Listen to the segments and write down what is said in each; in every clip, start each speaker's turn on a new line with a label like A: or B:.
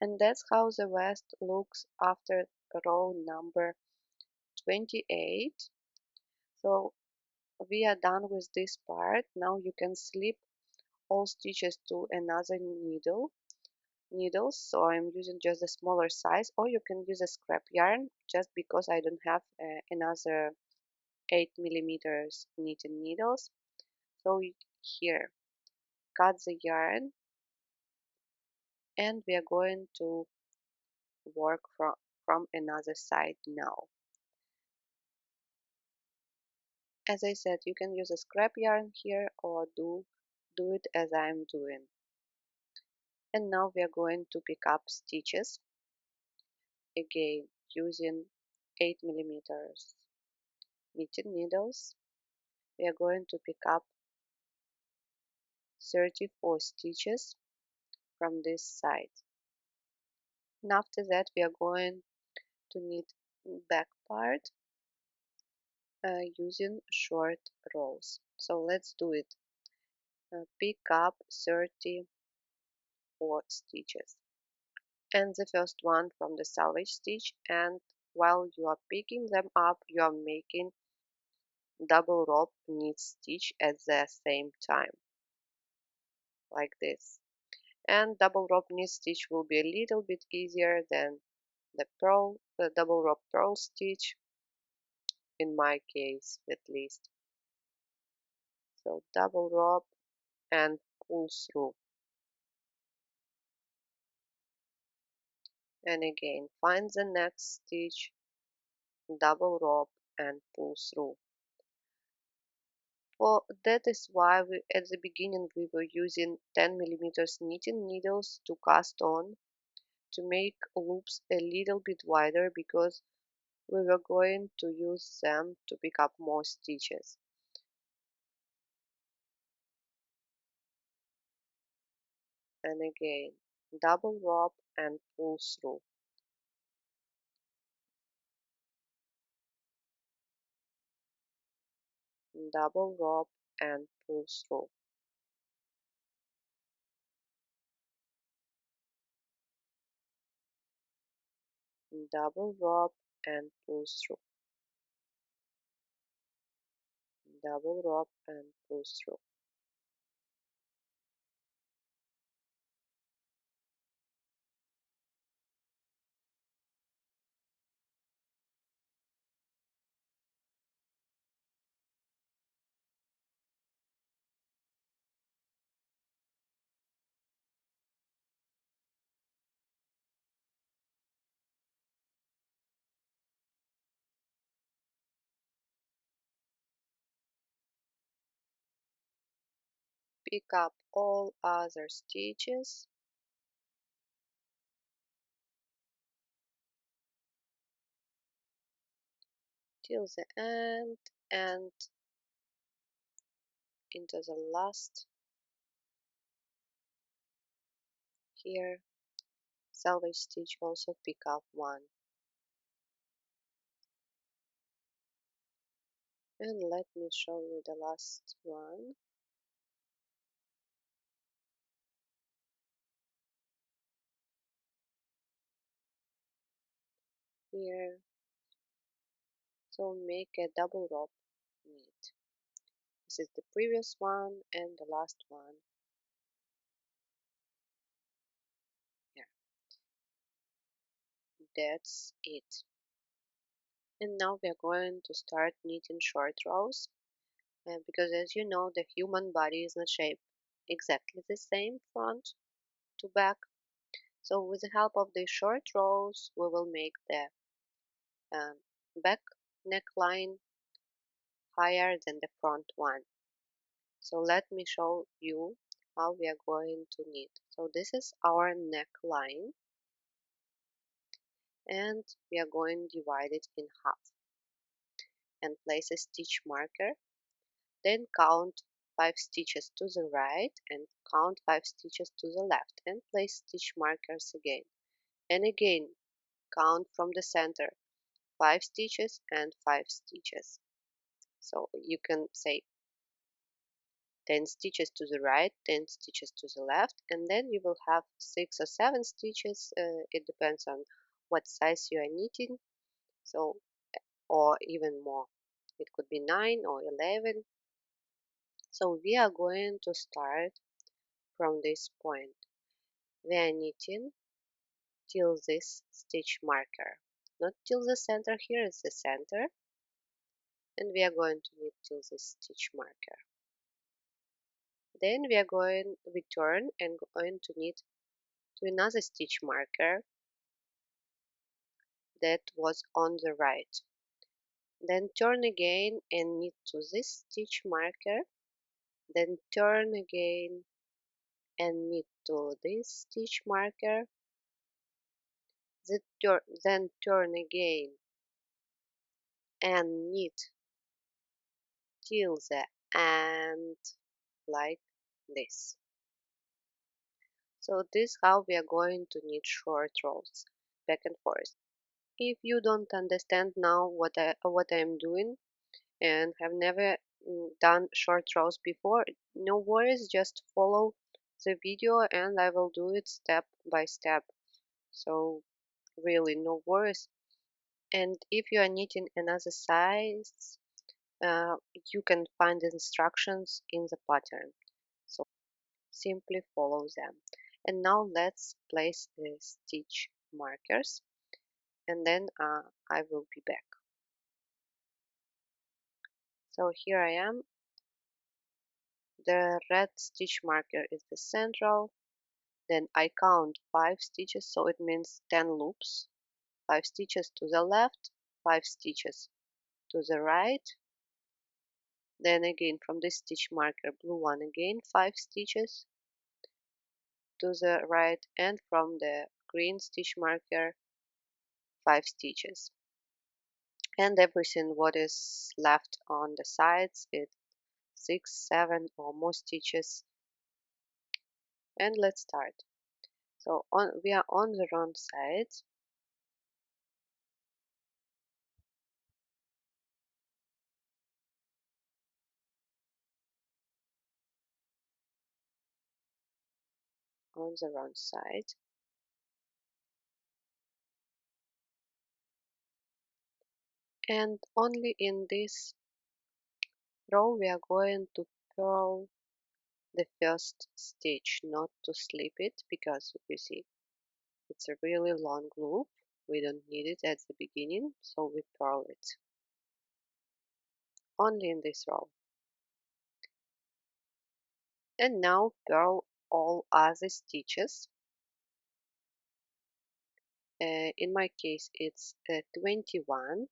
A: And that's how the vest looks after row number 28. So we are done with this part. Now you can slip all stitches to another needles. So I'm using just a smaller size, or you can use a scrap yarn just because I don't have another 8 millimeters knitting needles. So here, cut the yarn, and we are going to work from another side now. As I said, you can use a scrap yarn here or do it as I'm doing. And now we are going to pick up stitches again using 8 millimeters knitting needles. We are going to pick up 34 stitches from this side. And after that we are going to knit back part using short rows. So let's do it. Pick up 34 stitches. And the first one from the selvage stitch, and while you are picking them up you are making double rope knit stitch at the same time, like this. And double rope knit stitch will be a little bit easier than the double rope purl stitch, in my case at least. So double rope and pull through, and again find the next stitch, double rope and pull through. Well, that is why at the beginning we were using 10 millimeters knitting needles to cast on, to make loops a little bit wider, because we were going to use them to pick up more stitches. And again, double rope and pull through, double rope and pull through, double rope and pull through, double rope and pull through, pick up all other stitches till the end, and into the last here selvage stitch also pick up one. And let me show you the last one. Here, so make a double rope knit. This is the previous one and the last one here. That's it. And now we are going to start knitting short rows, because as you know the human body is not shaped exactly the same front to back. So with the help of these short rows we will make the um, back neckline higher than the front one. So let me show you how we are going to knit. So this is our neckline, and we are going to divide it in half and place a stitch marker. Then count 5 stitches to the right and count 5 stitches to the left and place stitch markers again. And again count from the center 5 stitches and 5 stitches. So you can say 10 stitches to the right, 10 stitches to the left, and then you will have 6 or 7 stitches. It depends on what size you are knitting, so or even more. It could be 9 or 11. So we are going to start from this point. We are knitting till this stitch marker, not till the center. Here is the center, and we are going to knit till this stitch marker. Then we turn and going to knit to another stitch marker that was on the right. Then turn again and knit to this stitch marker. Then turn again and knit to this stitch marker. Then turn again and knit till the end, like this. So this is how we are going to knit short rows back and forth. If you don't understand now what I am doing and have never done short rows before, no worries, just follow the video and I will do it step by step. So really no worries. And if you are knitting another size, you can find instructions in the pattern. So simply follow them. And now let's place the stitch markers and then I will be back. So here I am. The red stitch marker is the central. Then I count 5 stitches, so it means 10 loops. 5 stitches to the left, 5 stitches to the right. Then again from this stitch marker, blue one again, 5 stitches to the right, and from the green stitch marker, 5 stitches. And everything what is left on the sides, it's 6, 7 or more stitches. And let's start. So we are on the wrong side. On the wrong side. And only in this row we are going to purl the first stitch, not to slip it, because you see it's a really long loop. We don't need it at the beginning, so we purl it only in this row. And now purl all other stitches. In my case it's 21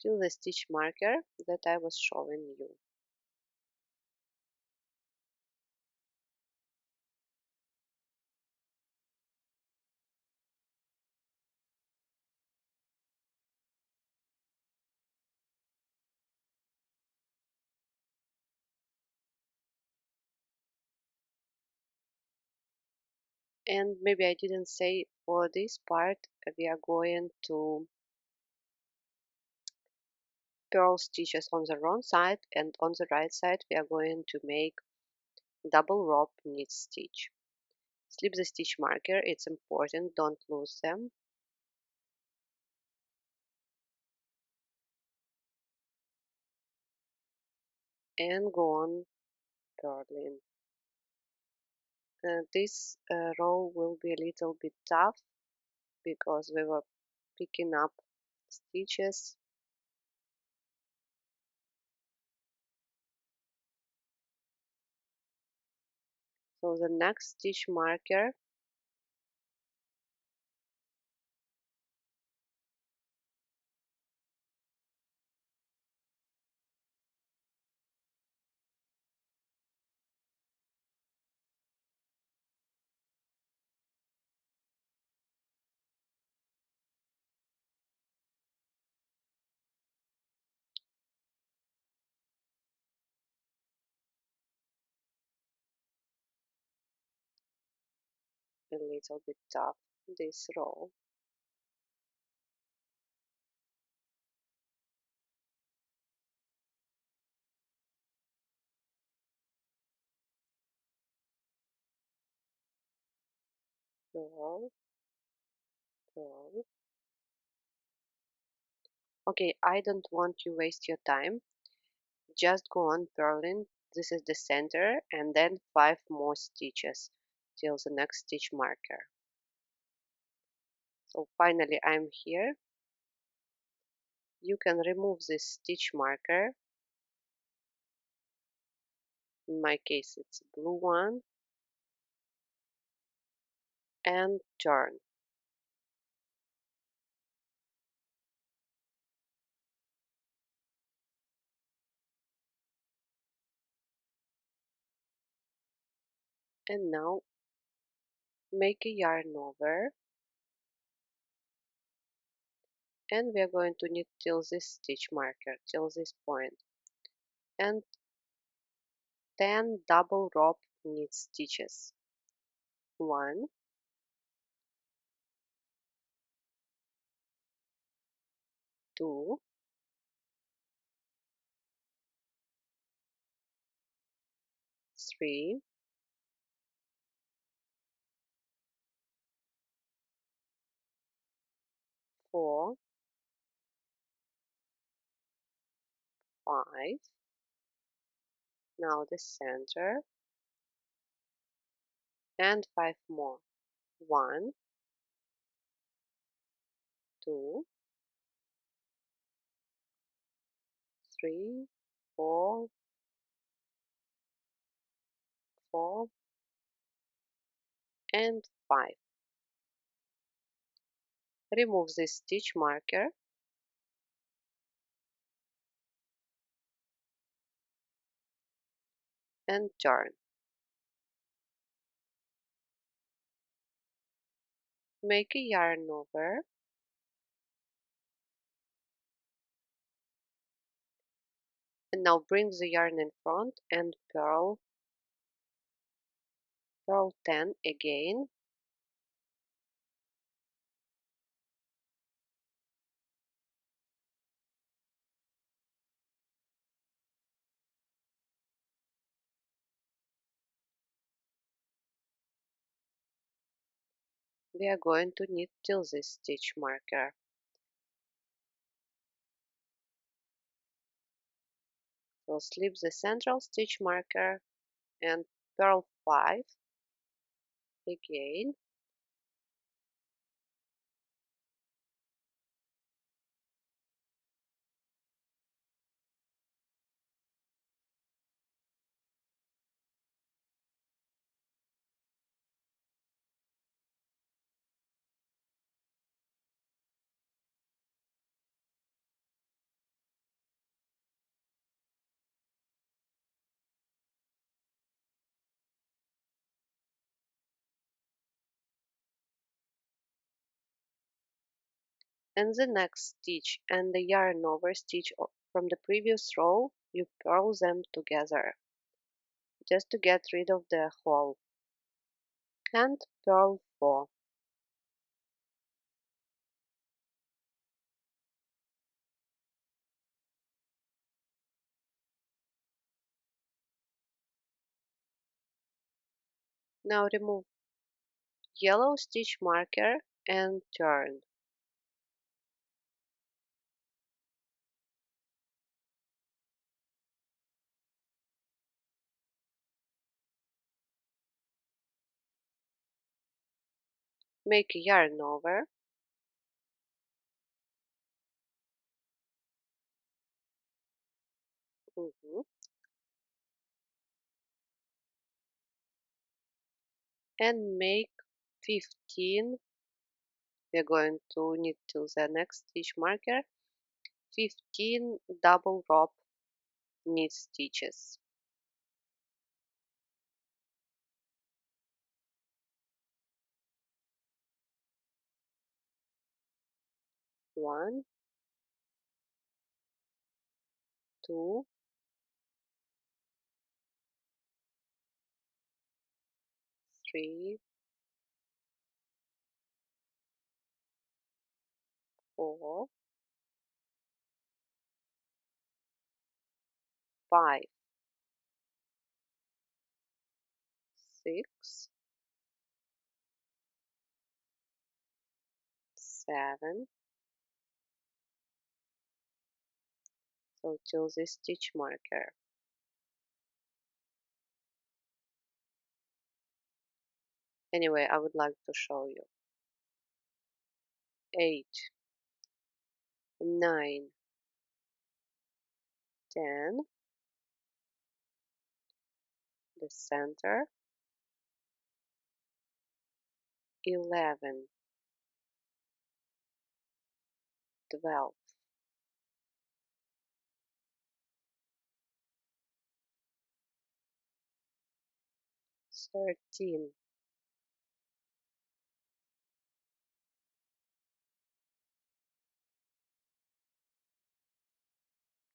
A: till the stitch marker that I was showing you. And maybe I didn't say, for this part we are going to purl stitches on the wrong side, and on the right side we are going to make double rope knit stitch. Slip the stitch marker, it's important, don't lose them. And go on purling. This row will be a little bit tough because we were picking up stitches. So the next stitch marker, a little bit tough, this row. purl, purl. Okay, I don't want you waste your time. Just go on purling. This is the center, and then 5 more stitches till the next stitch marker. So finally I'm here. You can remove this stitch marker. In my case it's a blue one, and turn. And now make a yarn over, and we are going to knit till this stitch marker, till this point, and 10 double rope knit stitches. 1, 2, 3, 4, 5. Now the center, and 5 more. 1, 2, 3, 4, 4, and 5. Remove this stitch marker, and turn. Make a yarn over, and now bring the yarn in front and purl 10 again, we are going to knit till this stitch marker. So slip the central stitch marker and purl 5 again, and the next stitch and the yarn over stitch from the previous row, you purl them together just to get rid of the hole, and purl 4. Now remove yellow stitch marker and turn. Make a yarn over, mhm, and make 15. We're going to knit to the next stitch marker, 15 double rope knit stitches. 1, 2, 3, 4, 5, 6, 7. So till this stitch marker. Anyway, I would like to show you. 8, 9, 10, the center, 11, 12, 13,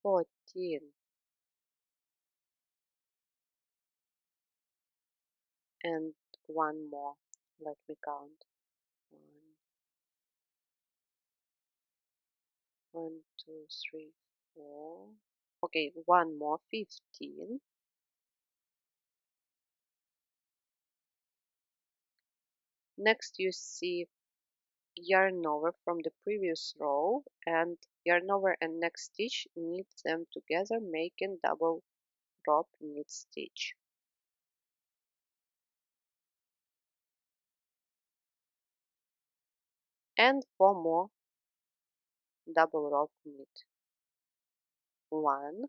A: 14, and one more. Let me count. One, two, three, four. Okay, one more, 15. Next, you see yarn over from the previous row and yarn over and next stitch, knit them together, making double rope knit stitch. And 4 more double rope knit. 1,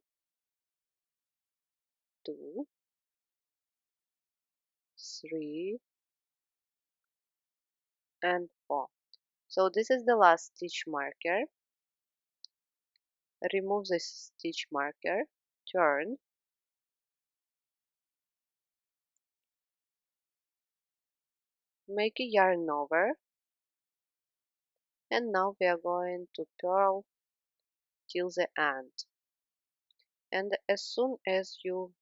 A: 2, 3, and 4. So this is the last stitch marker. Remove this stitch marker, turn, make a yarn over, and now we are going to purl till the end. And as soon as you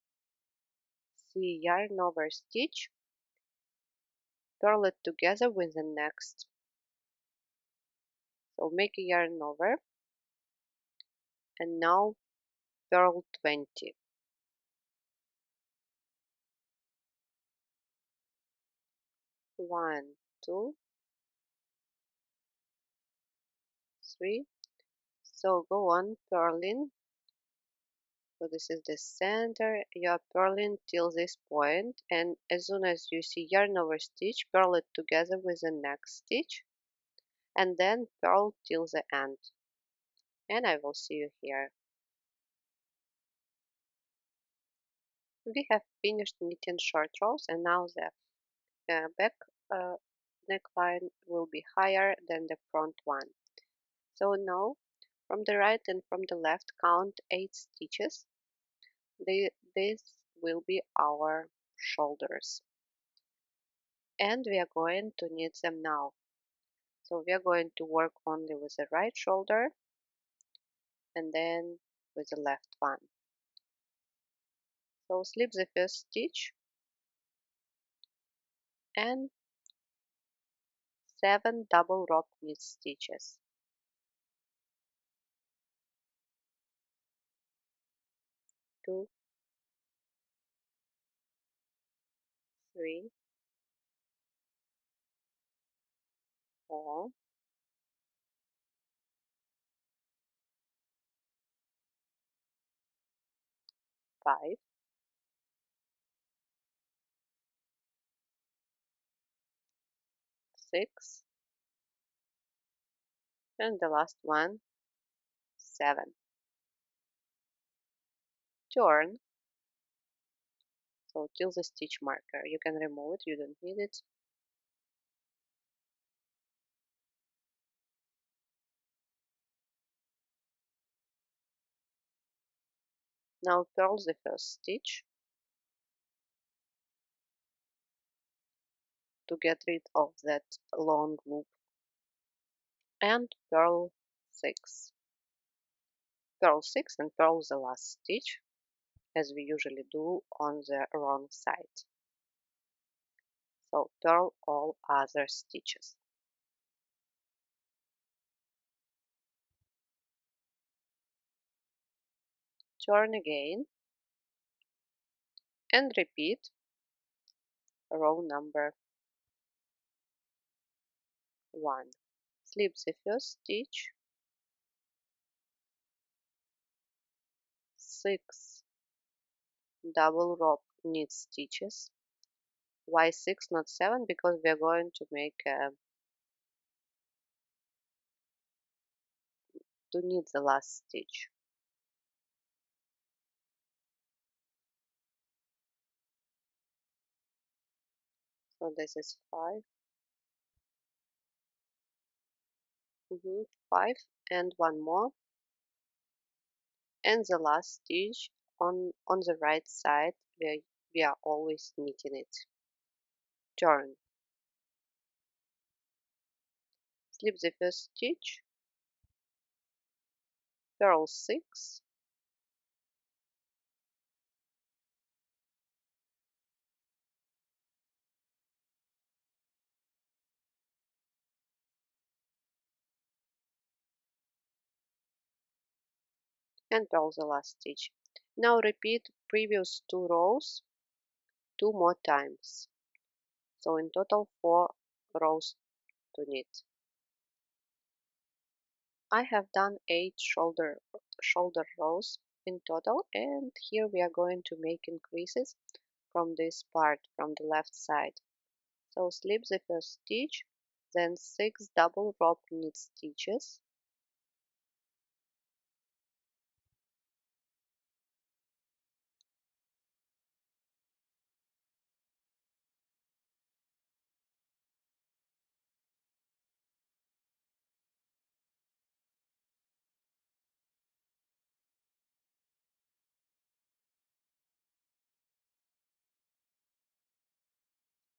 A: see yarn over stitch, purl it together with the next. So make a yarn over, and now purl 20. 1, 2, 3. So go on purling. So this is the center. You are purling till this point, and as soon as you see yarn over stitch, purl it together with the next stitch, and then purl till the end. And I will see you here. We have finished knitting short rows, and now the back neckline will be higher than the front one. So now from the right and from the left count 8 stitches. This will be our shoulders, and we are going to knit them now. So we are going to work only with the right shoulder and then with the left one. So slip the first stitch and 7 double rope knit stitches. 2, 3, 4, 5, 6, and the last one 7. Turn, so till the stitch marker. You can remove it, you don't need it. Now purl the first stitch to get rid of that long loop, and purl 6. Purl 6 and purl the last stitch as we usually do on the wrong side. So purl all other stitches. Turn again and repeat row number 1. Slip the first stitch, 6 double rope knit stitches. Why 6 not 7? Because we are going to make to knit the last stitch. So this is 5, 5 and one more, and the last stitch on the right side where we are always knitting it. Turn, slip the first stitch, purl 6, and purl the last stitch. Now repeat previous 2 rows 2 more times. So in total 4 rows to knit. I have done 8 shoulder rows in total, and here we are going to make increases from this part from the left side. So slip the first stitch, then 6 double rope knit stitches,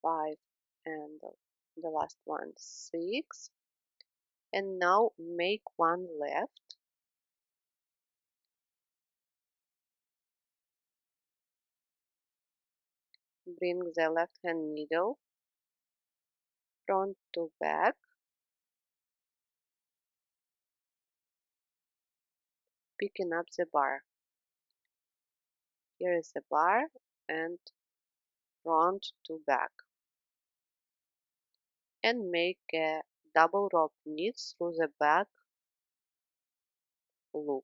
A: five, and the last one 6, and now make one left, bring the left hand needle front to back, picking up the bar. Here is the bar and front to back, and make a double rope knit through the back loop.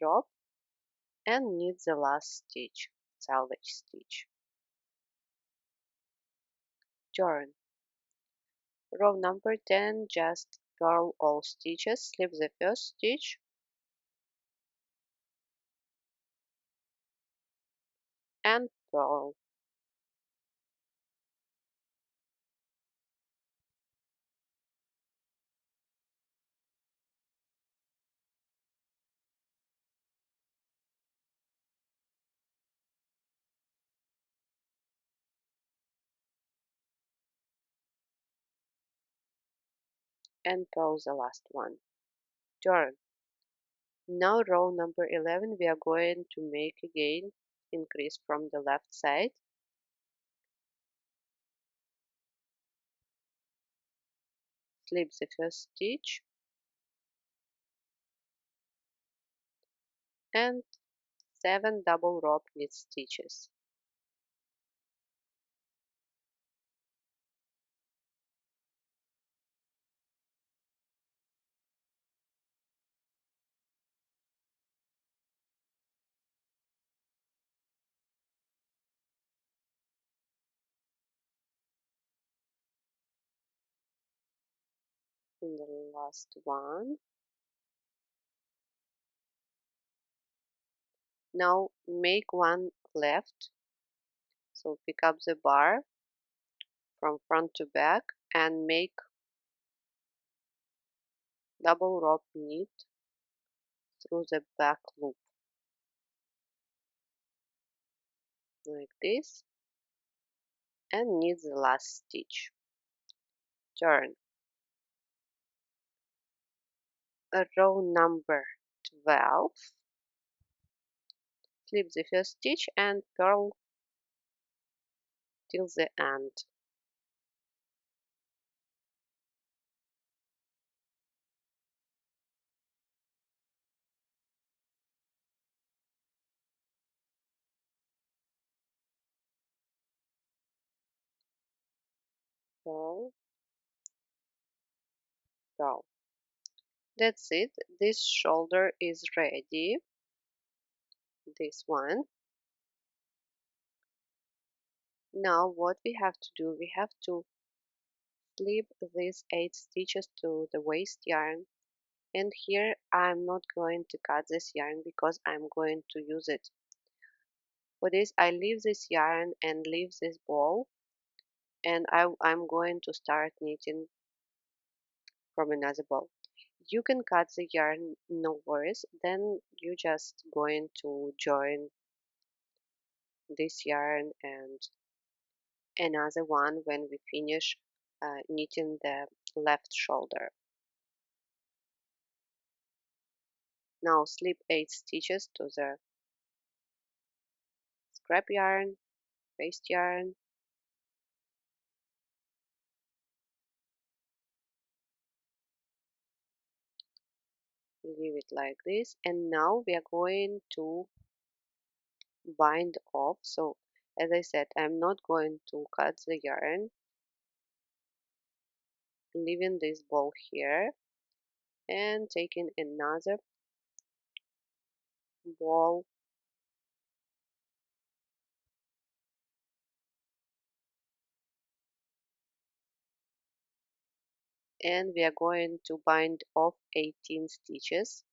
A: Drop and knit the last stitch, salvage stitch. Turn. Row number 10, just purl all stitches, slip the first stitch, and purl. And purl the last one. Turn. Now row number 11 we are going to make again increase from the left side. Slip the first stitch and 7 double rope knit stitches. In the last one. Now make one left, so pick up the bar from front to back and make double rope knit through the back loop like this, and knit the last stitch. Turn. Row number 12, slip the first stitch and purl till the end. Pull, pull. That's it. This shoulder is ready. This one. Now what we have to do, we have to slip these 8 stitches to the waist yarn, and here I'm not going to cut this yarn because I'm going to use it. For this I leave this yarn and leave this ball, and I'm going to start knitting from another ball. You can cut the yarn, no worries, then you just going to join this yarn and another one when we finish knitting the left shoulder. Now slip 8 stitches to the scrap yarn, waste yarn, leave it like this, and now we are going to bind off. So as I said, I'm not going to cut the yarn, leaving this ball here and taking another ball and we are going to bind off 18 stitches.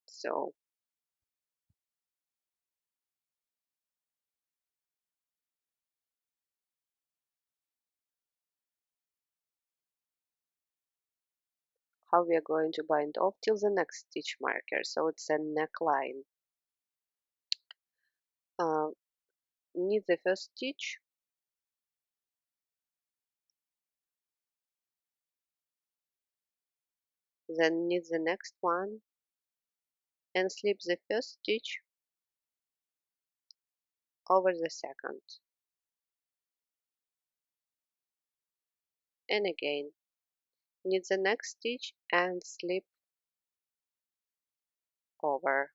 A: So how we are going to bind off till the next stitch marker. So it's a neckline. Uh, knit the first stitch, then knit the next one and slip the first stitch over the second, and again knit the next stitch and slip over,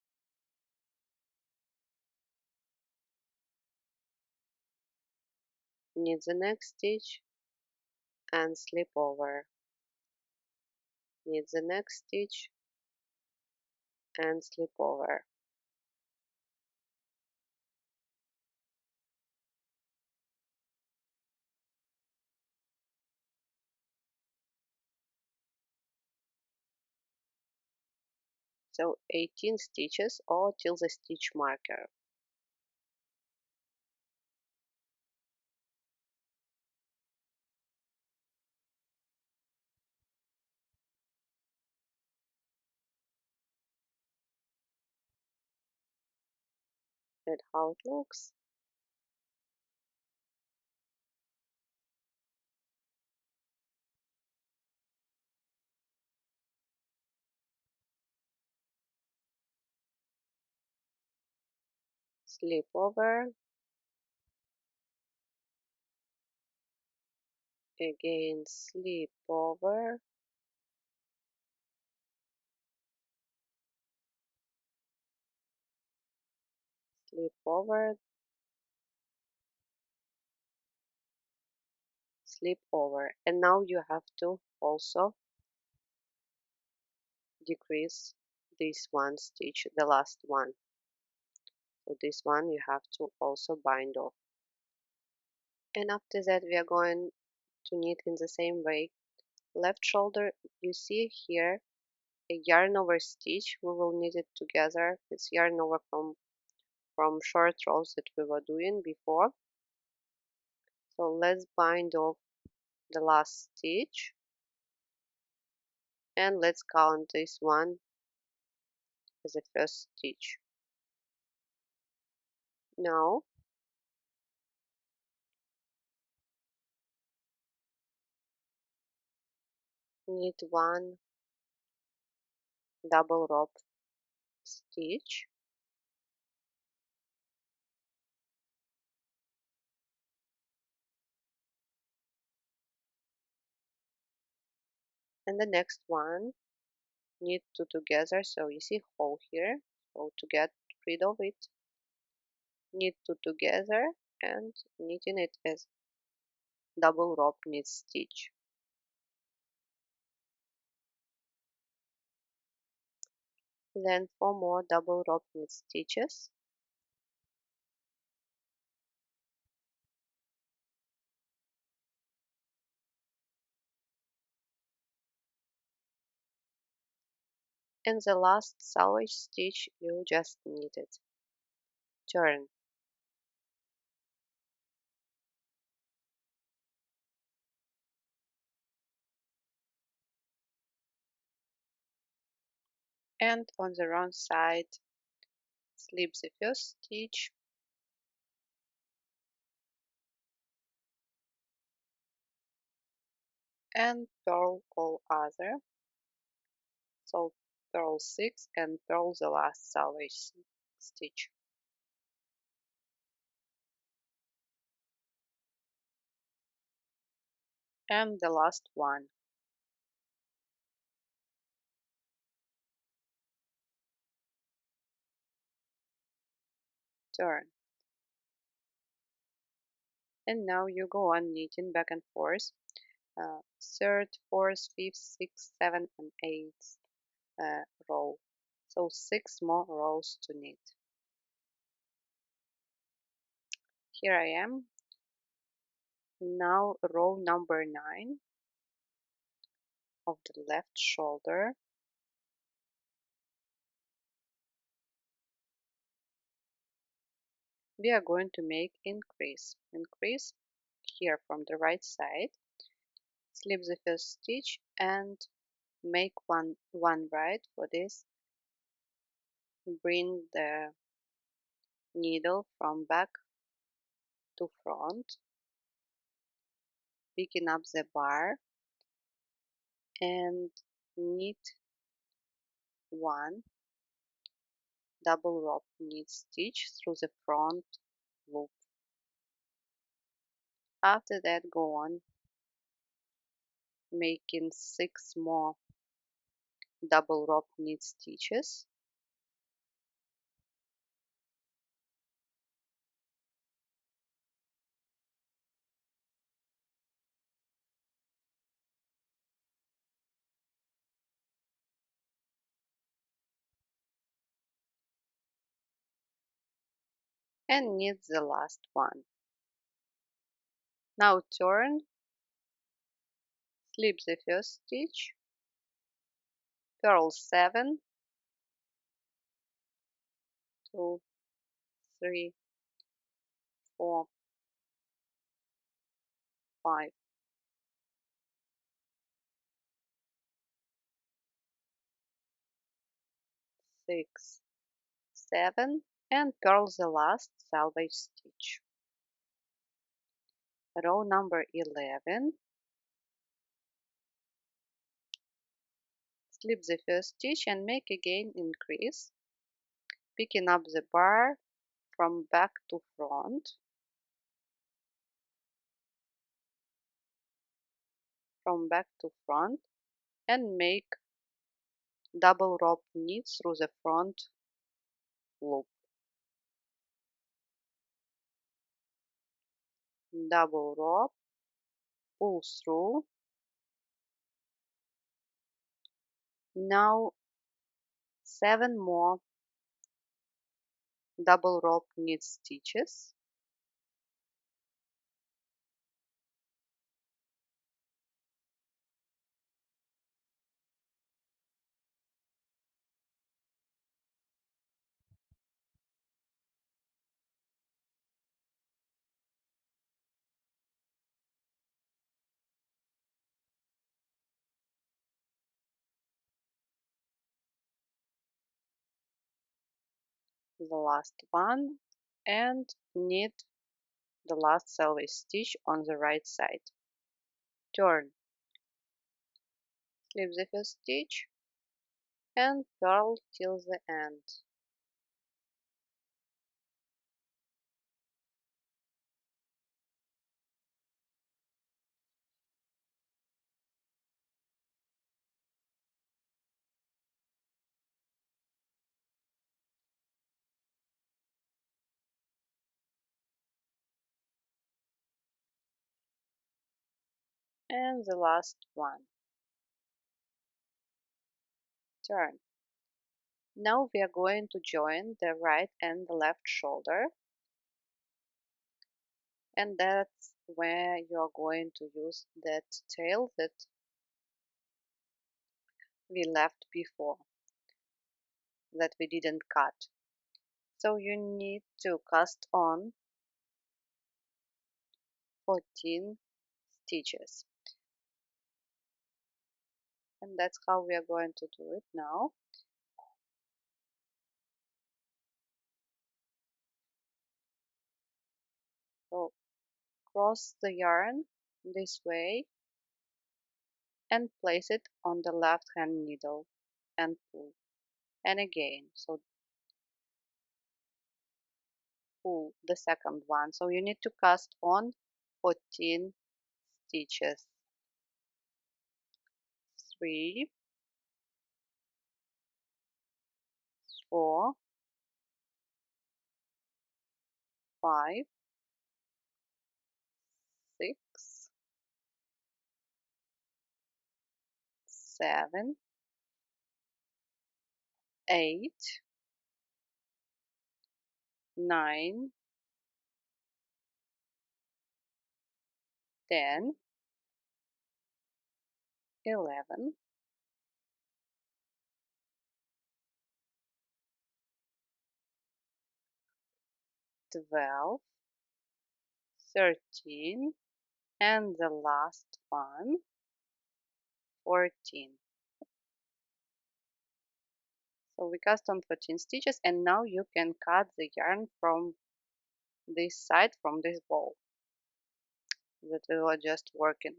A: knit the next stitch and slip over, knit the next stitch and slip over. So 18 stitches or till the stitch marker. That's how it looks. Slip over, again slip over, slip over, slip over. And now you have to also decrease this one stitch, the last one. So this one you have to also bind off. And after that we are going to knit in the same way. Left shoulder, you see here a yarn over stitch. We will knit it together. It's yarn over from short rows that we were doing before. So let's bind off the last stitch and let's count this one as the first stitch. Now knit one double rope stitch, And the next one, knit two together. So you see hole here. So to get rid of it, knit two together and knitting it as double rope knit stitch. Then 4 more double rope knit stitches. And the last salvage stitch you just knitted. Turn. And on the wrong side, slip the first stitch and purl all other. So purl 6 and purl the last salvage stitch. And the last one. Turn. And now you go on knitting back and forth, third, fourth, fifth, sixth, seventh, and eighth row. So 6 more rows to knit. Here I am. Now row number 9 of the left shoulder. We are going to make increase. Increase here from the right side. Slip the first stitch and make one right. For this, bring the needle from back to front, picking up the bar and knit one double rope knit stitch through the front loop. After that, go on making 6 more double rope knit stitches. And knit the last one. Now turn, slip the first stitch, purl 7, 2, 3, 4, 5, 6, 7, and purl the last salvage stitch. Row number 11, slip the first stitch and make again increase, picking up the bar from back to front, and make double rope knit through the front loop. Double rope, pull through. Now 7 more double rope knit stitches. The last one, and knit the last salvage stitch on the right side. Turn, slip the first stitch and purl till the end. And the last one. Turn. Now we are going to join the right and the left shoulder, and that's where you're going to use that tail that we left before, that we didn't cut. So you need to cast on 14 stitches, and that's how we are going to do it now. So cross the yarn this way and place it on the left hand needle and pull, and again, so pull the second one. So you need to cast on 14 stitches. 3, 4, 5, 6, 7, 8, 9, 10, 11, 12, 13, and the last one, 14. So we cast on 14 stitches, and now you can cut the yarn from this side, from this ball that we were just working.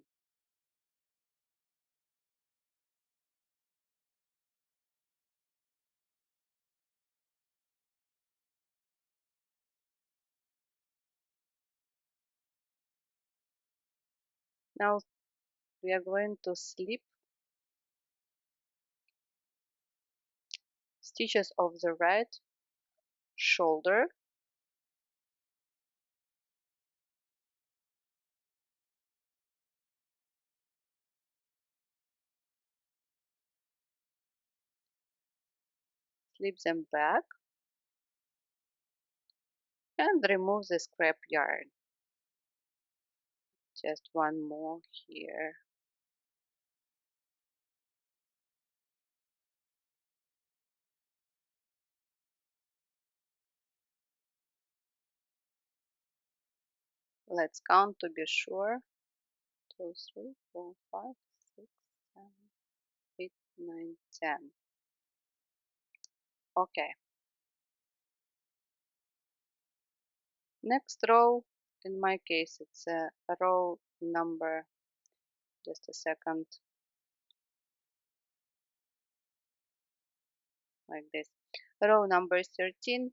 A: Now we are going to slip stitches of the right shoulder, slip them back, and remove the scrap yarn. Just one more here. Let's count to be sure. 2, 3, 4, 5, 6, 7, 8, 9, 10. Okay. Next row, in my case, it's a row number, just a second, like this. Row number 13,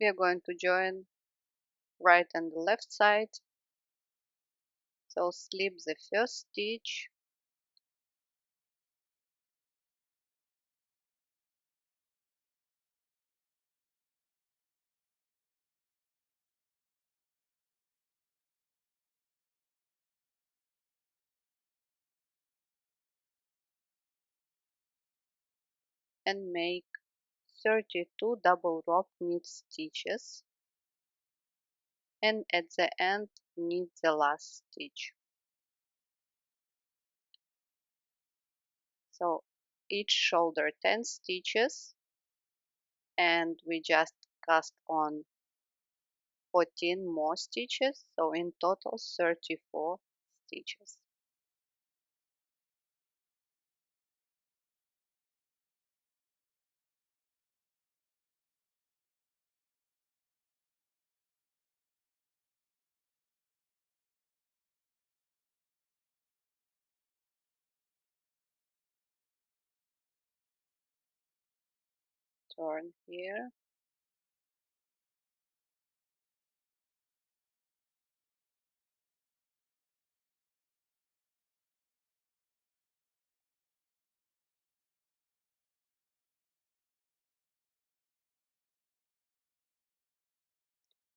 A: we are going to join right and the left side. So slip the first stitch, and make 32 double rope knit stitches, and at the end knit the last stitch. So each shoulder 10 stitches, and we just cast on 14 more stitches, so in total 34 stitches. Turn here,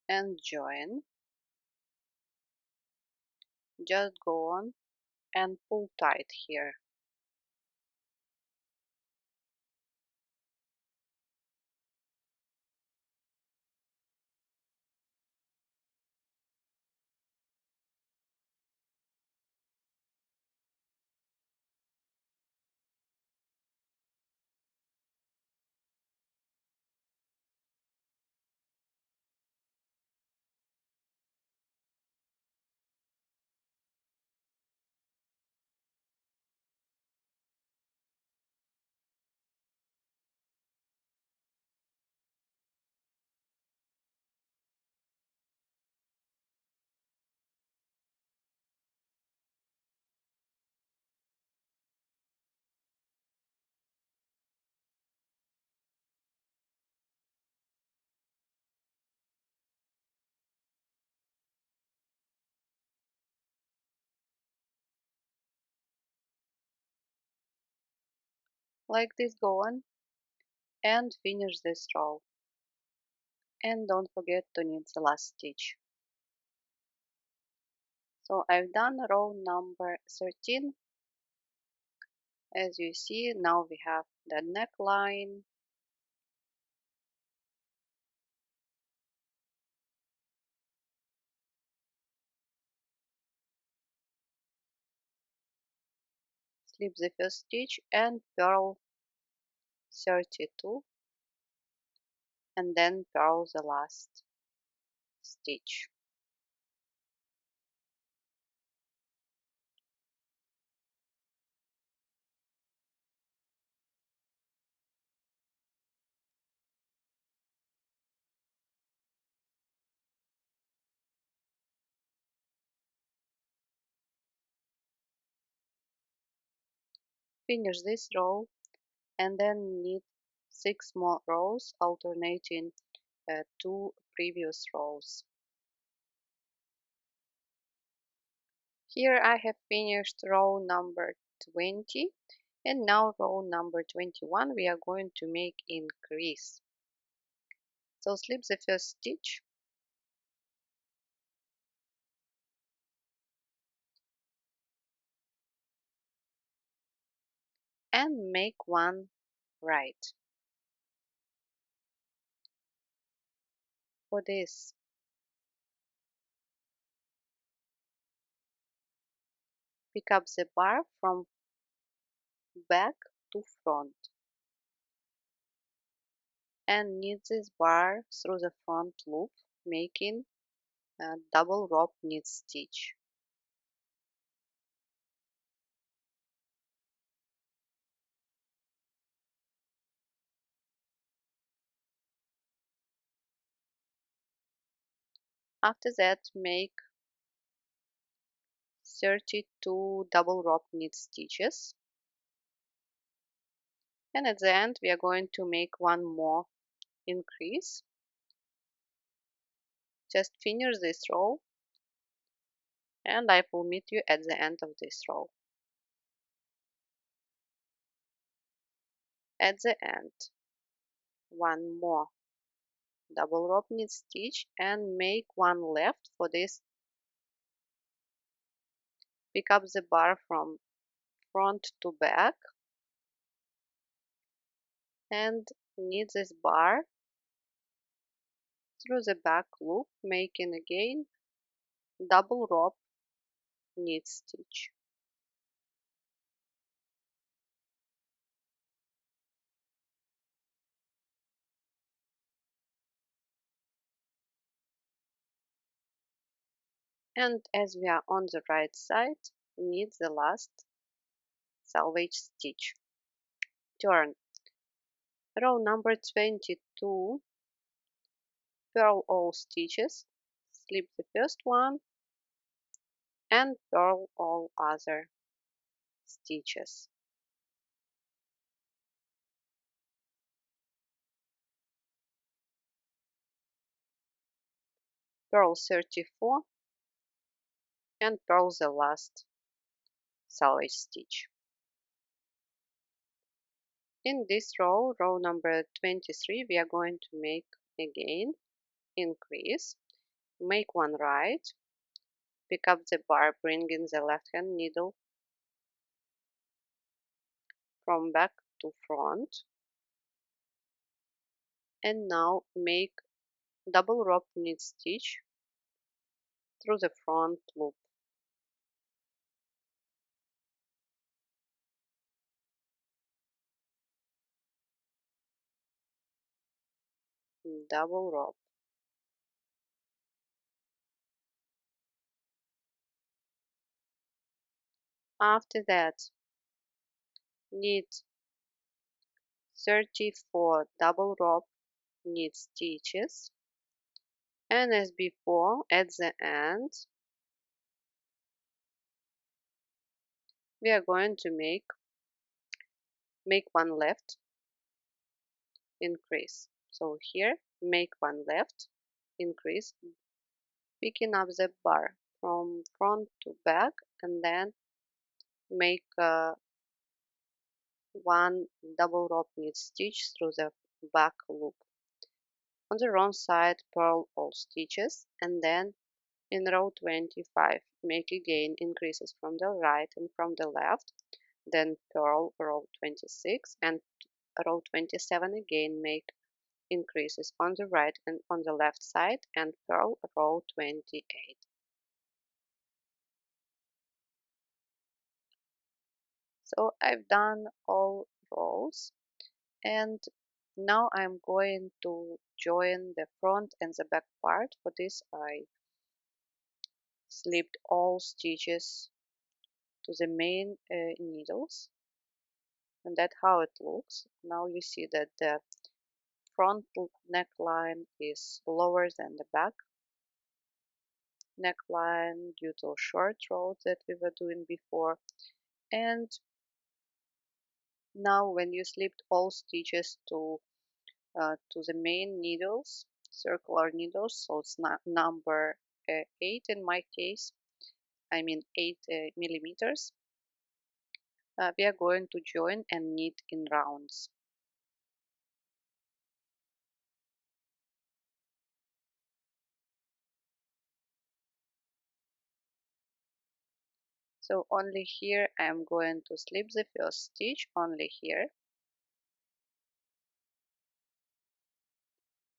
A: and join. Just go on and pull tight here. Like this, go on and finish this row. And don't forget to knit the last stitch. So I've done row number 13. As you see, now we have the neckline, slip the first stitch and purl 32, and then purl the last stitch. Finish this row and then knit 6 more rows alternating two previous rows. Here I have finished row number 20, and now row number 21 we are going to make increase. So slip the first stitch and make one right. For this, pick up the bar from back to front and knit this bar through the front loop, making a double rope knit stitch. After that, make 32 double rope knit stitches, and at the end we are going to make one more increase. Just finish this row and I will meet you at the end of this row. At the end, one more double rope knit stitch and make one left. For this, pick up the bar from front to back and knit this bar through the back loop, making again double rope knit stitch. And as we are on the right side, knit the last selvage stitch. Turn. Row number 22, purl all stitches, slip the first one and purl all other stitches. Purl 34 and purl the last selvage stitch. In this row, row number 23, we are going to make again increase, make one right, Pick up the bar, bring in the left hand needle from back to front, and now make double rope knit stitch through the front loop. Double rope. After that, knit 34 double rope knit stitches, and as before, at the end we are going to make one left increase. So here make one left increase, picking up the bar from front to back, and then make one double rope knit stitch through the back loop. On the wrong side, purl all stitches, and then in row 25 make again increases from the right and from the left, then purl row 26, and row 27 again make increases on the right and on the left side, and purl row 28. So I've done all rows, and now I'm going to join the front and the back part. For this I slipped all stitches to the main needles, and that's how it looks. Now you see that the front neckline is lower than the back neckline due to short rows that we were doing before. And now when you slipped all stitches to the main needles, circular needles, so it's not number 8 in my case, I mean 8 millimeters, we are going to join and knit in rounds. So only here I am going to slip the first stitch, only here,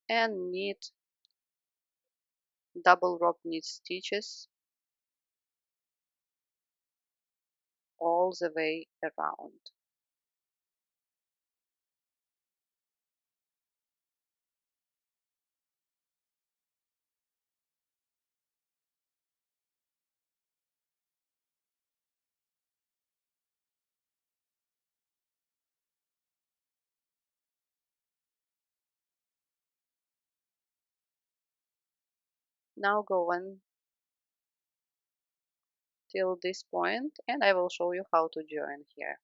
A: and knit double rope knit stitches all the way around. Now go on till this point, and I will show you how to join here.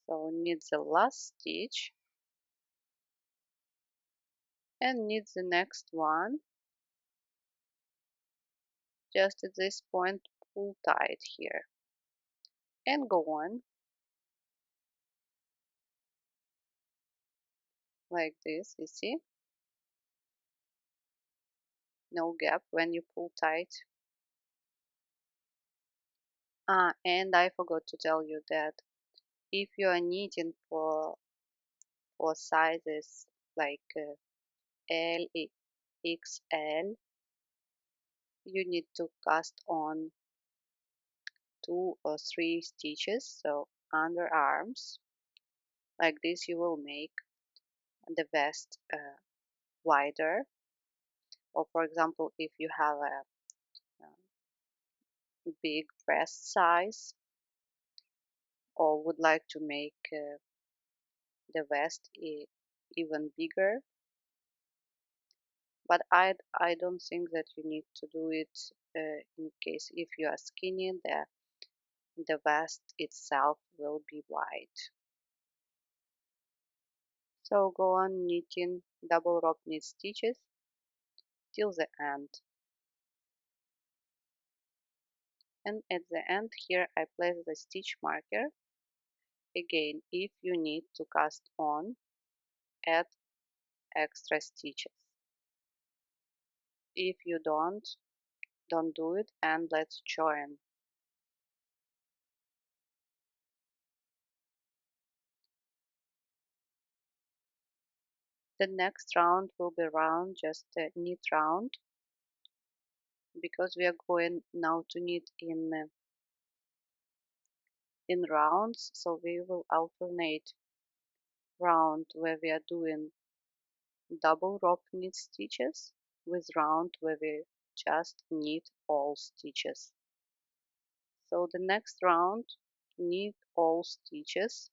A: So knit the last stitch and knit the next one. Just at this point, pull tight here and go on like this. You see, no gap when you pull tight. And I forgot to tell you that if you are knitting for sizes like L, XL, you need to cast on 2 or 3 stitches, so underarms. Like this you will make the vest wider. Or for example, if you have a big breast size, or would like to make the vest even bigger, but I don't think that you need to do it in case if you are skinny, the vest itself will be wide. So go on knitting double rope knit stitches till the end. And at the end here I place the stitch marker. Again, if you need to cast on, add extra stitches. If you don't do it, and let's join. The next round will be round, just a knit round, because we are going now to knit in rounds. So we will alternate round where we are doing double rope knit stitches with round where we just knit all stitches. So the next round, knit all stitches,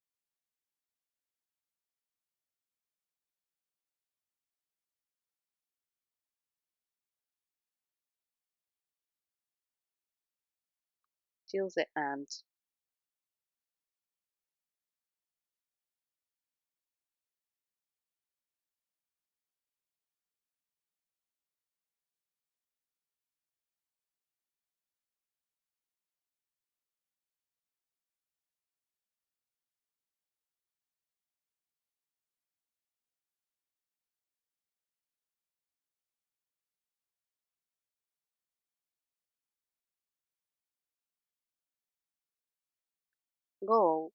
A: till the end. Go,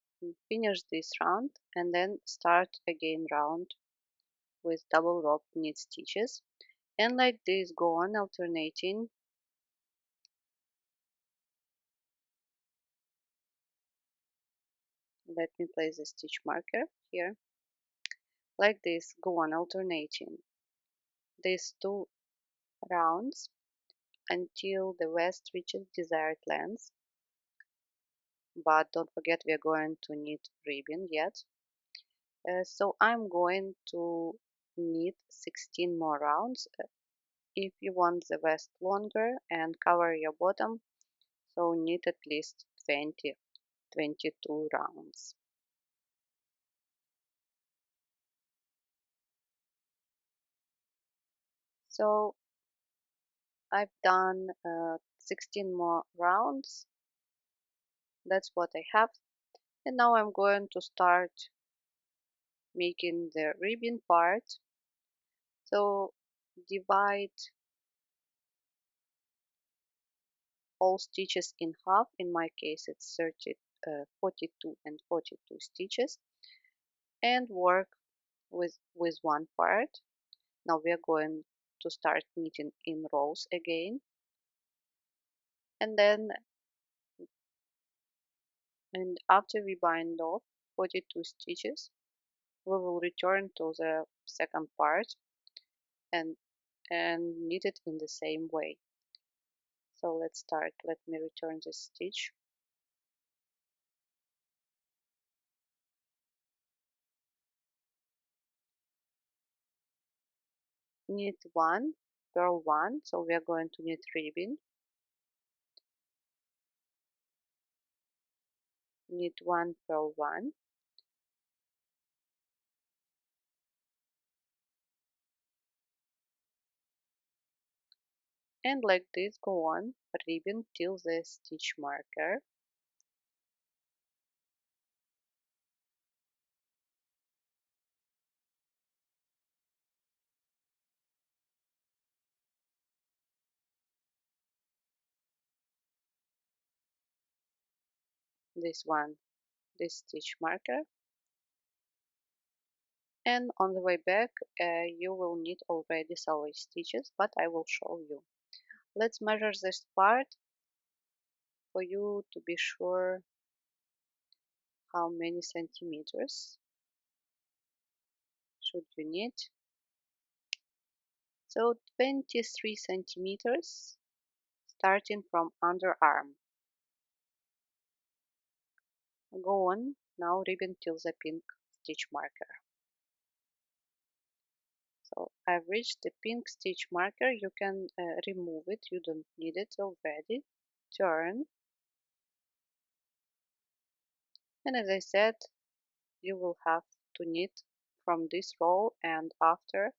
A: finish this round, and then start again round with double rope knit stitches, and like this go on alternating. Let me place the stitch marker here. Like this go on alternating these two rounds until the waist reaches desired length, but don't forget we are going to knit ribbon yet. So I'm going to knit 16 more rounds. If you want the waist longer and cover your bottom, so knit at least 20, 22 rounds. So I've done 16 more rounds. That's what I have. And now I'm going to start making the ribbon part. So divide all stitches in half. In my case, it's 42 and 42 stitches, and work with one part. Now we are going to start knitting in rows again, and then and after we bind off 42 stitches, we will return to the second part and knit it in the same way. So let's start. Let me return this stitch. Knit one, purl one, so we are going to knit ribbon. Knit one, purl one, and like this go on ribbon till the stitch marker. This one, this stitch marker, and on the way back you will knit already salvage stitches, but I will show you. Let's measure this part for you to be sure how many centimeters should you knit. So 23 centimeters starting from underarm. Go on now ribbon till the pink stitch marker. So I've reached the pink stitch marker. You can remove it, you don't need it already. Turn, and as I said, you will have to knit from this row and after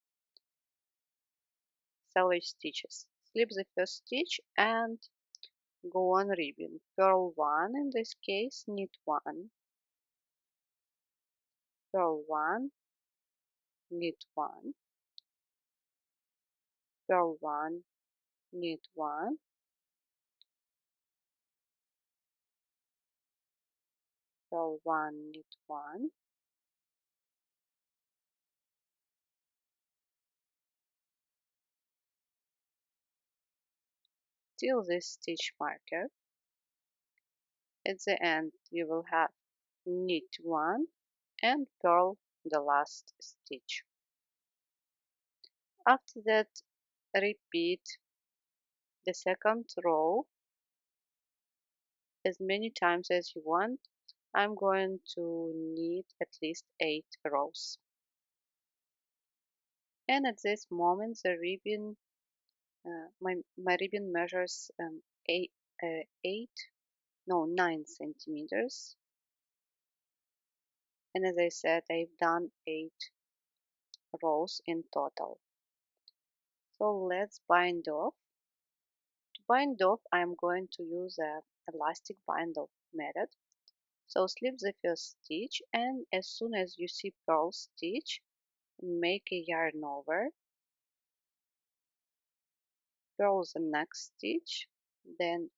A: salvage stitches. Slip the first stitch and go on ribbon. Purl one in this case, knit one, purl one, knit one, purl one, knit one, purl one, knit one, till this stitch marker. At the end you will have knit one and purl the last stitch. After that, repeat the second row as many times as you want. I'm going to knit at least 8 rows. And at this moment the ribbon, my ribbon measures 8, 8, no 9 centimeters. And as I said, I've done 8 rows in total. So let's bind off. To bind off, I'm going to use a elastic bind off method. So slip the first stitch, and as soon as you see purl stitch, make a yarn over, purl the next stitch, then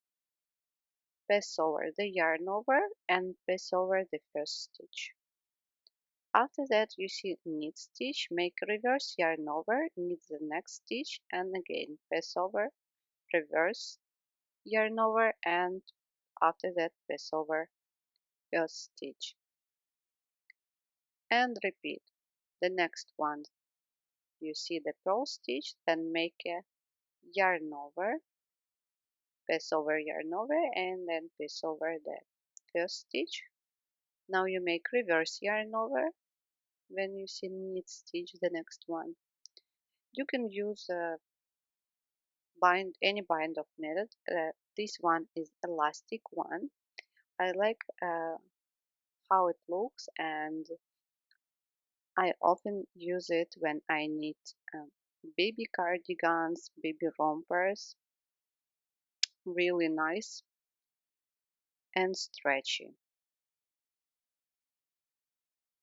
A: pass over the yarn over and pass over the first stitch. After that you see knit stitch, make reverse yarn over, knit the next stitch, and again pass over, reverse yarn over, and after that pass over first stitch. And repeat. The next one you see the purl stitch, then make a yarn over, pass over yarn over, and then pass over the first stitch. Now you make reverse yarn over when you see knit stitch the next one. You can use any bind off method. This one is elastic one. I like how it looks, and I often use it when I knit baby cardigans, baby rompers. Really nice and stretchy.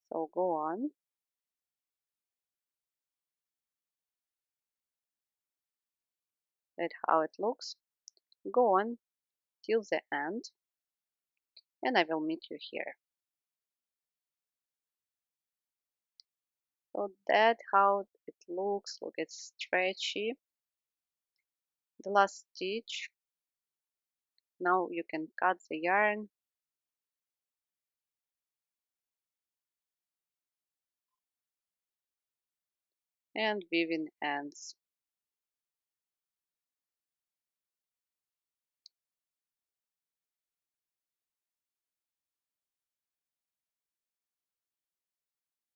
A: So go on. That's how it looks. Go on till the end, and I will meet you here. So that's how it looks. Look, it's stretchy. The last stitch. Now you can cut the yarn and weaving ends.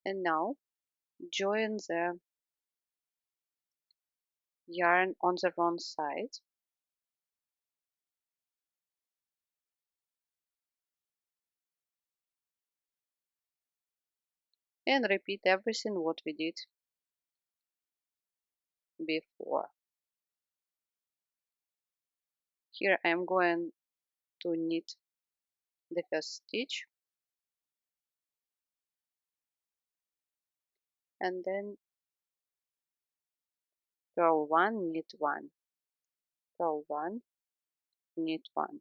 A: And now join the yarn on the wrong side and repeat everything what we did before. Here I'm going to knit the first stitch and then purl one, knit one, purl one, knit one.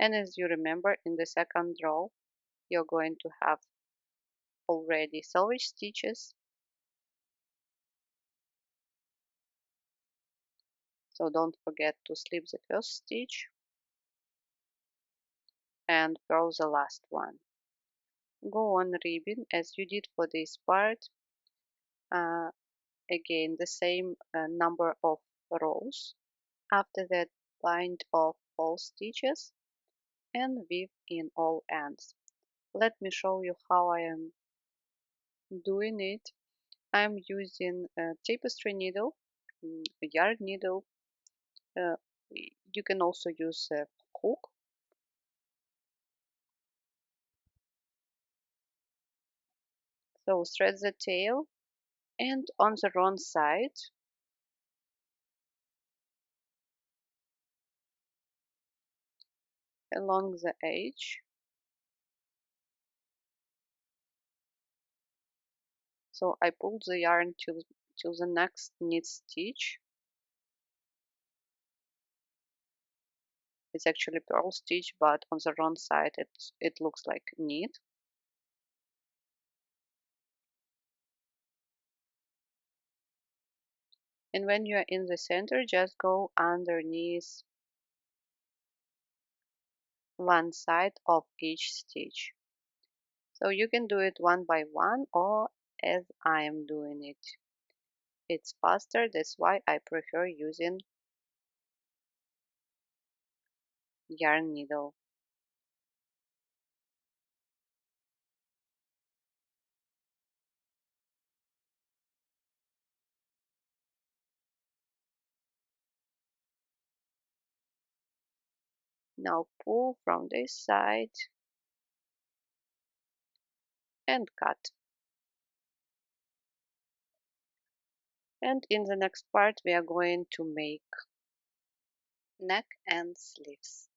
A: And as you remember, in the second row you're going to have already selvage stitches, so don't forget to slip the first stitch and purl the last one. Go on ribbing as you did for this part. uh, Again the same number of rows. After that, bind off all stitches and weave in all ends. Let me show you how I am doing it. I'm using a tapestry needle, a yarn needle. Uh, you can also use a hook. So thread the tail, and on the wrong side along the edge. So I pulled the yarn till the next knit stitch, It's actually purl stitch, but on the wrong side it looks like knit. And when you're in the center, just go underneath one side of each stitch. So you can do it one by one or as I am doing it. It's faster, that's why I prefer using yarn needle. Now pull from this side and cut. And in the next part we are going to make neck and sleeves.